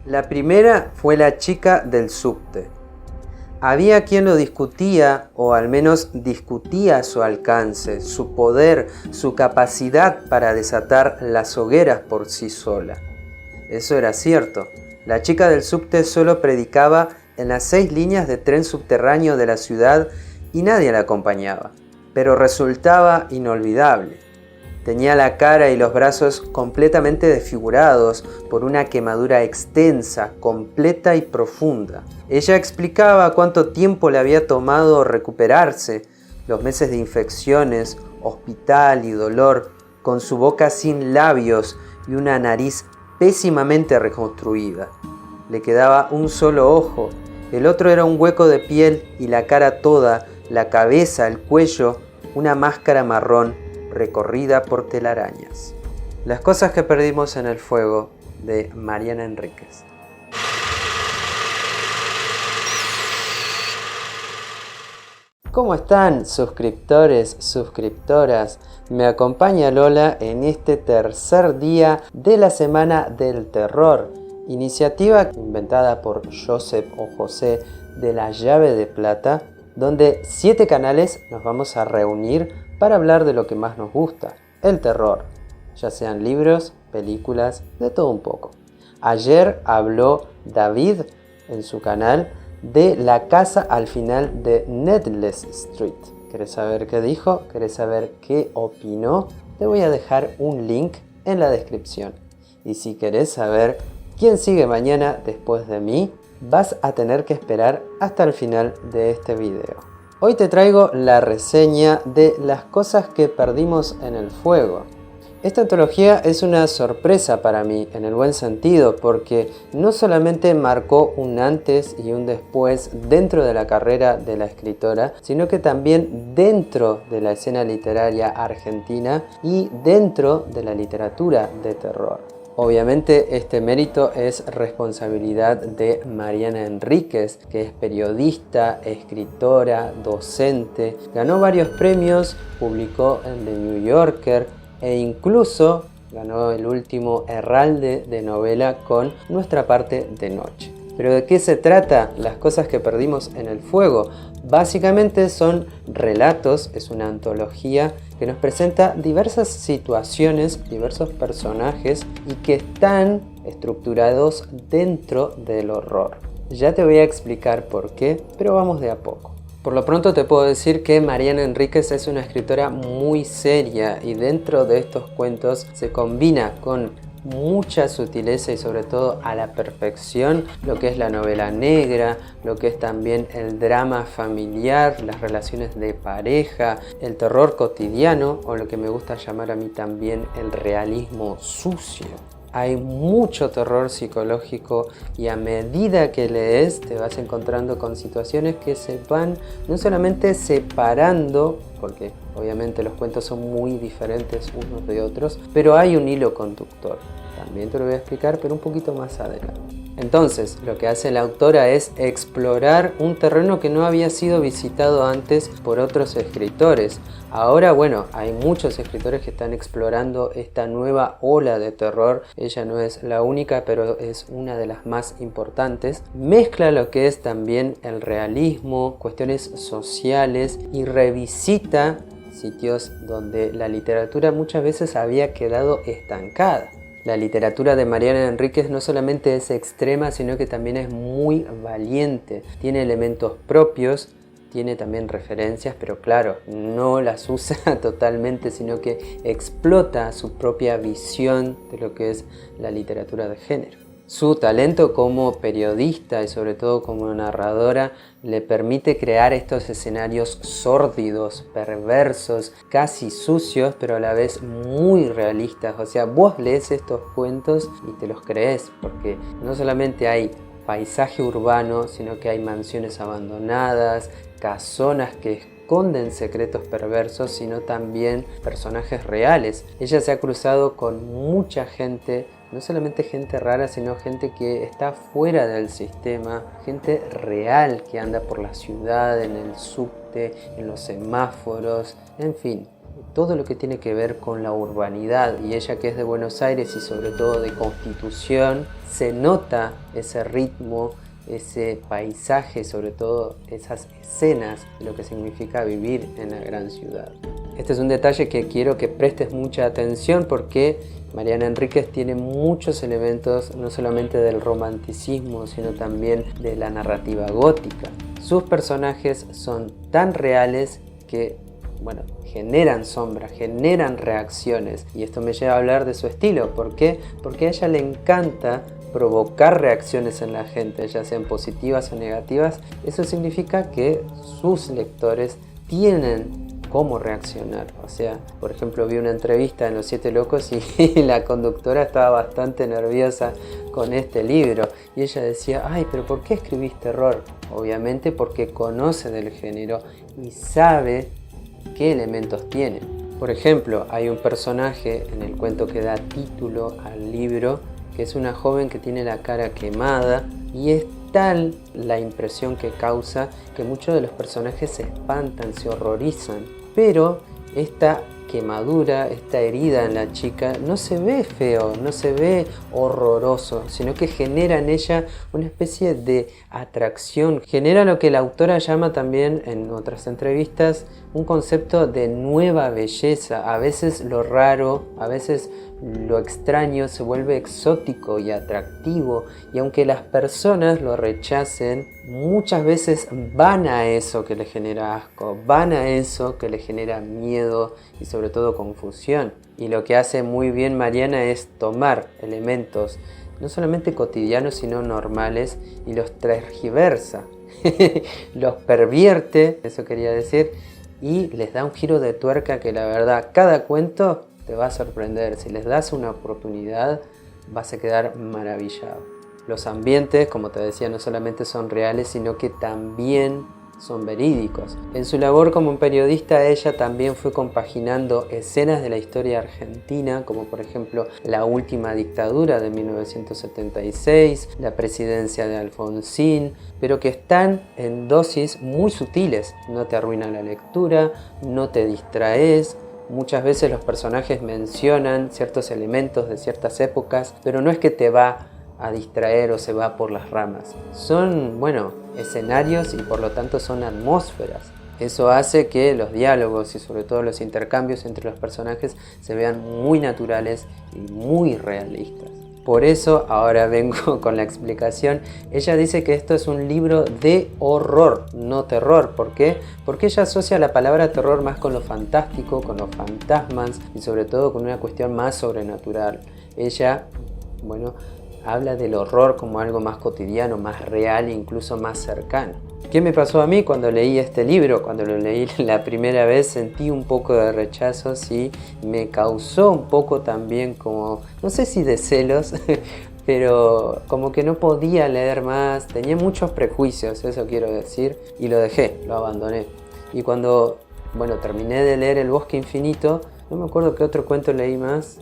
La primera fue La chica del subte. Había quien lo discutía, o al menos discutía su alcance, su poder, su capacidad para desatar las hogueras por sí sola. Eso era cierto. La chica del subte solo predicaba en las 6 líneas de tren subterráneo de la ciudad y nadie la acompañaba. Pero resultaba inolvidable. Tenía la cara y los brazos completamente desfigurados por una quemadura extensa, completa y profunda. Ella explicaba cuánto tiempo le había tomado recuperarse, los meses de infecciones, hospital y dolor, con su boca sin labios y una nariz pésimamente reconstruida. Le quedaba un solo ojo, el otro era un hueco de piel y la cara toda, la cabeza, el cuello, una máscara marrón recorrida por telarañas. Las cosas que perdimos en el fuego, de Mariana Enríquez. ¿Cómo están, suscriptores, suscriptoras? Me acompaña Lola en este tercer día de la Semana del Terror, iniciativa inventada por Joseph o José de la Llave de Plata, donde 7 canales nos vamos a reunir para hablar de lo que más nos gusta, el terror, ya sean libros, películas, de todo un poco. Ayer habló David en su canal de La casa al final de Needless Street. ¿Querés saber qué dijo? ¿Querés saber qué opinó? Te voy a dejar un link en la descripción. Y si querés saber quién sigue mañana después de mí, vas a tener que esperar hasta el final de este video. Hoy te traigo la reseña de Las cosas que perdimos en el fuego. Esta antología es una sorpresa para mí, en el buen sentido, porque no solamente marcó un antes y un después dentro de la carrera de la escritora, sino que también dentro de la escena literaria argentina y dentro de la literatura de terror. Obviamente este mérito es responsabilidad de Mariana Enríquez, que es periodista, escritora, docente, ganó varios premios, publicó en The New Yorker e incluso ganó el último Herralde de novela con Nuestra parte de noche. ¿Pero de qué se trata Las cosas que perdimos en el fuego? Básicamente son relatos, es una antología que nos presenta diversas situaciones, diversos personajes y que están estructurados dentro del horror. Ya te voy a explicar por qué, pero vamos de a poco. Por lo pronto te puedo decir que Mariana Enríquez es una escritora muy seria y dentro de estos cuentos se combina con mucha sutileza y sobre todo a la perfección lo que es la novela negra, lo que es también el drama familiar, las relaciones de pareja, el terror cotidiano o lo que me gusta llamar a mí también el realismo sucio. Hay mucho terror psicológico y a medida que lees te vas encontrando con situaciones que se van no solamente separando, porque obviamente los cuentos son muy diferentes unos de otros, pero hay un hilo conductor. También te lo voy a explicar, pero un poquito más adelante. Entonces, lo que hace la autora es explorar un terreno que no había sido visitado antes por otros escritores. Ahora, bueno, hay muchos escritores que están explorando esta nueva ola de terror. Ella no es la única, pero es una de las más importantes. Mezcla lo que es también el realismo, cuestiones sociales y revisita sitios donde la literatura muchas veces había quedado estancada. La literatura de Mariana Enríquez no solamente es extrema, sino que también es muy valiente. Tiene elementos propios, tiene también referencias, pero claro, no las usa totalmente, sino que explota su propia visión de lo que es la literatura de género. Su talento como periodista y sobre todo como narradora le permite crear estos escenarios sórdidos, perversos, casi sucios, pero a la vez muy realistas. O sea, vos lees estos cuentos y te los crees, porque no solamente hay paisaje urbano, sino que hay mansiones abandonadas, casonas que esconden secretos perversos, sino también personajes reales. Ella se ha cruzado con mucha gente, no solamente gente rara, sino gente que está fuera del sistema, gente real que anda por la ciudad, en el subte, en los semáforos, en fin. todo lo que tiene que ver con la urbanidad, y ella que es de Buenos Aires y sobre todo de Constitución, se nota ese ritmo, ese paisaje, sobre todo esas escenas de lo que significa vivir en la gran ciudad. Este es un detalle que quiero que prestes mucha atención porque Mariana Enríquez tiene muchos elementos, no solamente del romanticismo, sino también de la narrativa gótica. Sus personajes son tan reales que, bueno, generan sombras, generan reacciones, y esto me lleva a hablar de su estilo. ¿Por qué? Porque a ella le encanta provocar reacciones en la gente, ya sean positivas o negativas. Eso significa que sus lectores tienen cómo reaccionar. O sea, por ejemplo, vi una entrevista en Los Siete Locos y la conductora estaba bastante nerviosa con este libro y ella decía: ay, pero ¿por qué escribís terror? Obviamente porque conoce del género y sabe qué elementos tiene. Por ejemplo, hay un personaje en el cuento que da título al libro, que es una joven que tiene la cara quemada, y es tal la impresión que causa que muchos de los personajes se espantan, se horrorizan. Pero esta quemadura, esta herida en la chica, no se ve feo, no se ve horroroso, sino que genera en ella una especie de atracción. Genera lo que la autora llama también en otras entrevistas un concepto de nueva belleza. A veces lo raro, a veces lo extraño se vuelve exótico y atractivo, y aunque las personas lo rechacen, muchas veces van a eso que le genera asco, van a eso que le genera miedo y sobre todo confusión. Y lo que hace muy bien Mariana es tomar elementos no solamente cotidianos sino normales y los tergiversa, los pervierte, eso quería decir, y les da un giro de tuerca que la verdad cada cuento te va a sorprender. Si les das una oportunidad vas a quedar maravillado. Los ambientes, como te decía, no solamente son reales, sino que también son verídicos. En su labor como periodista, ella también fue compaginando escenas de la historia argentina, como por ejemplo la última dictadura de 1976, la presidencia de Alfonsín, pero que están en dosis muy sutiles. No te arruinan la lectura, no te distraes. Muchas veces los personajes mencionan ciertos elementos de ciertas épocas, pero no es que te va a distraer o se va por las ramas. Son, bueno, escenarios y por lo tanto son atmósferas. Eso hace que los diálogos y sobre todo los intercambios entre los personajes se vean muy naturales y muy realistas. Por eso ahora vengo con la explicación. Ella dice que esto es un libro de horror, no terror. ¿Por qué? Porque ella asocia la palabra terror más con lo fantástico, con los fantasmas y sobre todo con una cuestión más sobrenatural. Ella, bueno, habla del horror como algo más cotidiano, más real e incluso más cercano. ¿Qué me pasó a mí cuando leí este libro? Cuando lo leí la primera vez sentí un poco de rechazo, sí, me causó un poco también como, no sé si de celos, pero como que no podía leer más, tenía muchos prejuicios, eso quiero decir, y lo dejé, lo abandoné. Y cuando, bueno, terminé de leer El Bosque Infinito, no me acuerdo qué otro cuento leí más.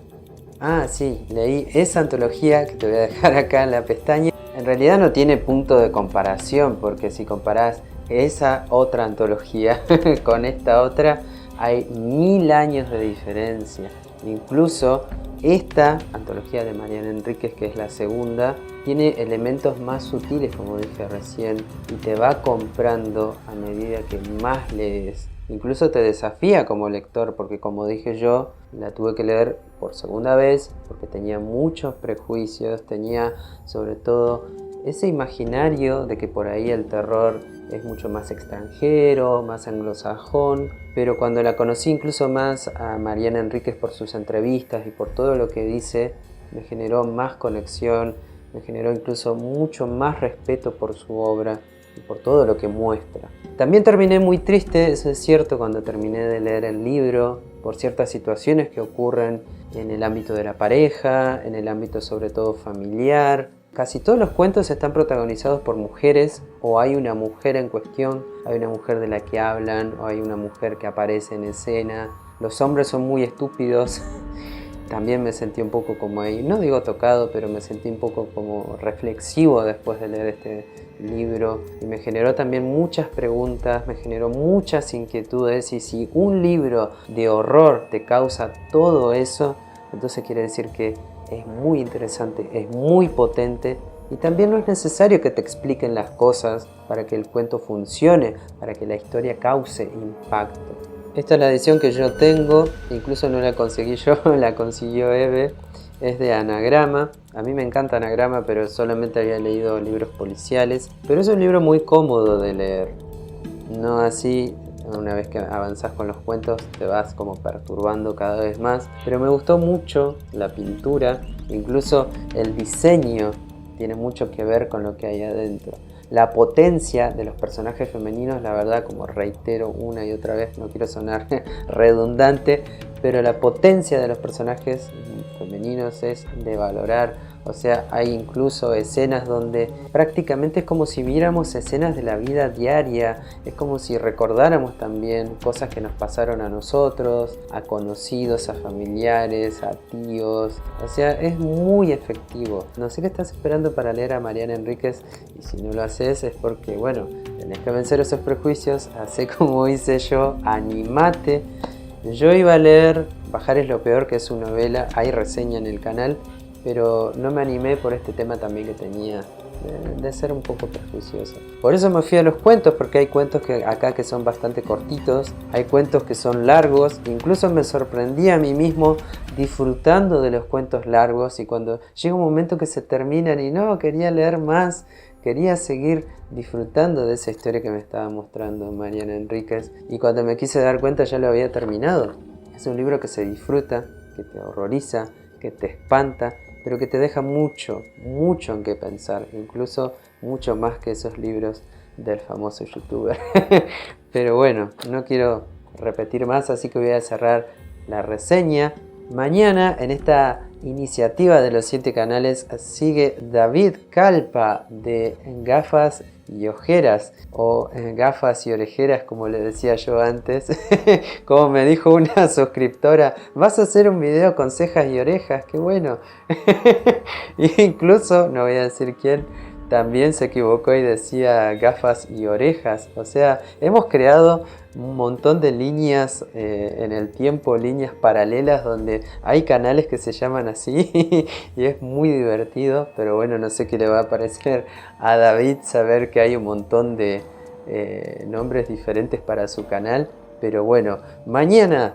Ah, sí, leí esa antología que te voy a dejar acá en la pestaña. En realidad no tiene punto de comparación, porque si comparás esa otra antología con esta otra, hay 1000 años de diferencia. Incluso esta antología de Mariana Enríquez, que es la segunda, tiene elementos más sutiles, como dije recién, y te va comprando a medida que más lees. Incluso te desafía como lector, porque como dije yo, la tuve que leer por segunda vez porque tenía muchos prejuicios, tenía sobre todo ese imaginario de que por ahí el terror es mucho más extranjero, más anglosajón, pero cuando la conocí incluso más a Mariana Enríquez por sus entrevistas y por todo lo que dice, me generó más conexión, me generó incluso mucho más respeto por su obra y por todo lo que muestra. También terminé muy triste, eso es cierto, cuando terminé de leer el libro, por ciertas situaciones que ocurren en el ámbito de la pareja, en el ámbito sobre todo familiar. Casi todos los cuentos están protagonizados por mujeres, o hay una mujer en cuestión, hay una mujer de la que hablan, o hay una mujer que aparece en escena. Los hombres son muy estúpidos también me sentí un poco como ahí, no digo tocado, pero me sentí un poco como reflexivo después de leer este libro y me generó también muchas preguntas, me generó muchas inquietudes y si un libro de horror te causa todo eso, entonces quiere decir que es muy interesante, es muy potente y también no es necesario que te expliquen las cosas para que el cuento funcione, para que la historia cause impacto. Esta es la edición que yo tengo, incluso no la conseguí yo, la consiguió Eve, es de Anagrama. A mí me encanta Anagrama, pero solamente había leído libros policiales, pero es un libro muy cómodo de leer, no así. Una vez que avanzás con los cuentos te vas como perturbando cada vez más, pero me gustó mucho la pintura, incluso el diseño tiene mucho que ver con lo que hay adentro. La potencia de los personajes femeninos, la verdad, como reitero una y otra vez, no quiero sonar redundante, pero la potencia de los personajes femeninos es de valorar. O sea, hay incluso escenas donde prácticamente es como si viéramos escenas de la vida diaria, es como si recordáramos también cosas que nos pasaron a nosotros, a conocidos, a familiares, a tíos. O sea, es muy efectivo. No sé qué estás esperando para leer a Mariana Enríquez y si no lo haces es porque, bueno, tenés que vencer esos prejuicios, hacé como hice yo, animate. Yo iba a leer Bajar es lo peor, que es su novela, hay reseña en el canal, pero no me animé por este tema también que tenía de ser un poco prejuicioso. Por eso me fui a los cuentos, porque hay cuentos que acá que son bastante cortitos, hay cuentos que son largos, incluso me sorprendí a mí mismo disfrutando de los cuentos largos y cuando llega un momento que se terminan y no, quería leer más, quería seguir disfrutando de esa historia que me estaba mostrando Mariana Enríquez y cuando me quise dar cuenta ya lo había terminado. Es un libro que se disfruta, que te horroriza, que te espanta, pero que te deja mucho, mucho en qué pensar, incluso mucho más que esos libros del famoso youtuber. Pero bueno, no quiero repetir más, así que voy a cerrar la reseña. Mañana en esta iniciativa de los 7 canales sigue David Calpa de Gafas y Ojeras, o Gafas y Orejeras como le decía yo antes. Como me dijo una suscriptora, vas a hacer un video con cejas y orejas, qué bueno. Incluso, no voy a decir quién, también se equivocó y decía gafas y orejas. O sea, hemos creado un montón de líneas en el tiempo, líneas paralelas donde hay canales que se llaman así y es muy divertido, pero bueno, no sé qué le va a parecer a David saber que hay un montón de nombres diferentes para su canal. Pero bueno, mañana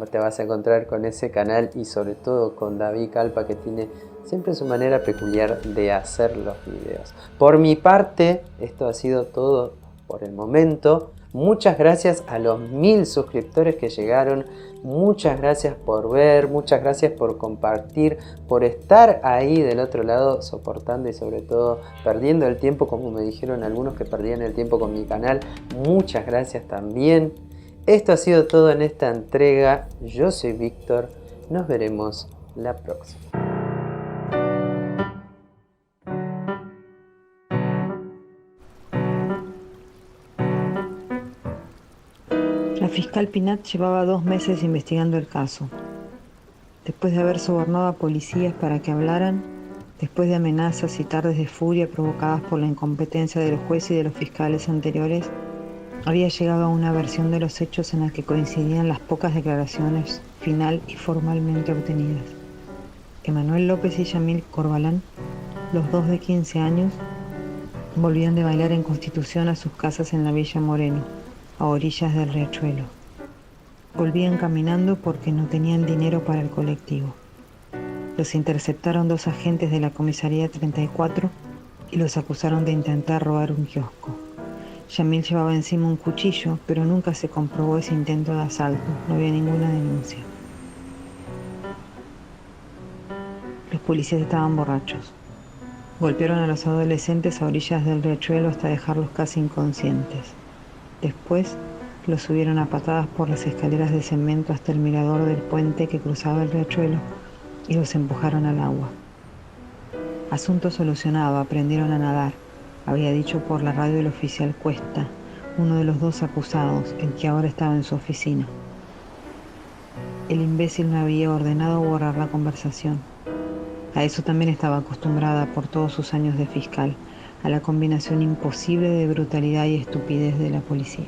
te vas a encontrar con ese canal y sobre todo con David Calpa, que tiene siempre su manera peculiar de hacer los videos. Por mi parte, esto ha sido todo por el momento. Muchas gracias a los 1000 suscriptores que llegaron. Muchas gracias por ver, muchas gracias por compartir, por estar ahí del otro lado soportando y sobre todo perdiendo el tiempo, como me dijeron algunos que perdían el tiempo con mi canal. Muchas gracias también. Esto ha sido todo en esta entrega. Yo soy Víctor. Nos veremos la próxima. La fiscal Pinat llevaba 2 meses investigando el caso. Después de haber sobornado a policías para que hablaran, después de amenazas y tardes de furia provocadas por la incompetencia de los jueces y de los fiscales anteriores, había llegado a una versión de los hechos en la que coincidían las pocas declaraciones final y formalmente obtenidas. Emanuel López y Yamil Corbalán, los dos de 15 años, volvían de bailar en Constitución a sus casas en la Villa Moreno, a orillas del riachuelo. Volvían caminando porque no tenían dinero para el colectivo. Los interceptaron 2 agentes de la comisaría 34 y los acusaron de intentar robar un kiosco. Yamil llevaba encima un cuchillo, pero nunca se comprobó ese intento de asalto, no había ninguna denuncia. Los policías estaban borrachos. Golpearon a los adolescentes a orillas del riachuelo hasta dejarlos casi inconscientes. Después los subieron a patadas por las escaleras de cemento hasta el mirador del puente que cruzaba el riachuelo y los empujaron al agua. Asunto solucionado, aprendieron a nadar, había dicho por la radio el oficial Cuesta, uno de los 2 acusados, el que ahora estaba en su oficina. el imbécil me había ordenado borrar la conversación. A eso también estaba acostumbrada por todos sus años de fiscal, a la combinación imposible de brutalidad y estupidez de la policía.